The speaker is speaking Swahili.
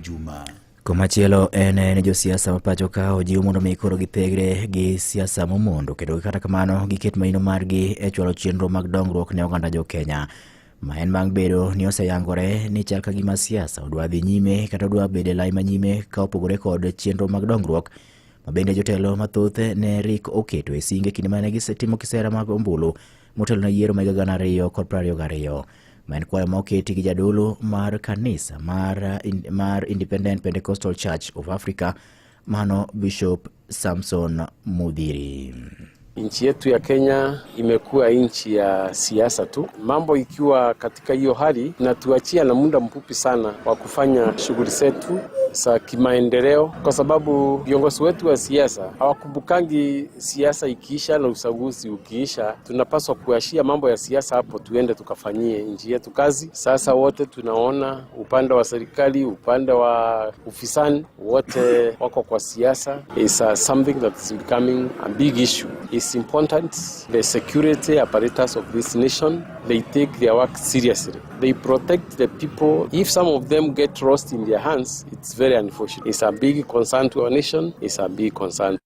juma. Komachielo en josiasa mapachoka ojiw mondo mikoro githegre gi siasa mondo kendo kata kamano giket maino margi e chwalo chenro mag dongruok ne oganda jo Kenya. Ma en mang bedo ni oseyangore ni chal ka gima siasa odwa dhi nyime kata odwa bede lai manyime ka opogore kod chenro mag dongruok ma bende jotelo mathoth ne rik oketo e singe kinde mane gisetimo kisera mag ombulu motelo na yiero mag 2022. Ma en kwayo ma oketi gi jadolo mar kanisa mar Independent Pentecostal Church of Africa, mano Bishop Samson Mudhiri. Nchi yetu ya Kenya imekuwa nchi ya siasa tu. Mambo ikiwa katika hiyo hali, natuachia na muda mfupi sana wa kufanya shughuli zetu za kimaendeleo, kwa sababu viongozi wetu wa siasa hawakumbukangi siasa ikiisha na uchaguzi ukiisha. Tunapaswa kuashia mambo ya siasa hapo, tuende tukafanyie nchi yetu kazi. Sasa wote tunaona upande wa serikali, upande wa ufisani, wote wako kwa siasa. Is something that is becoming a big issue. It's important the security apparatus of this nation, they take their work seriously. They protect the people. If some of them get lost in their hands, it's very unfortunate. It's a big concern to our nation. It's a big concern.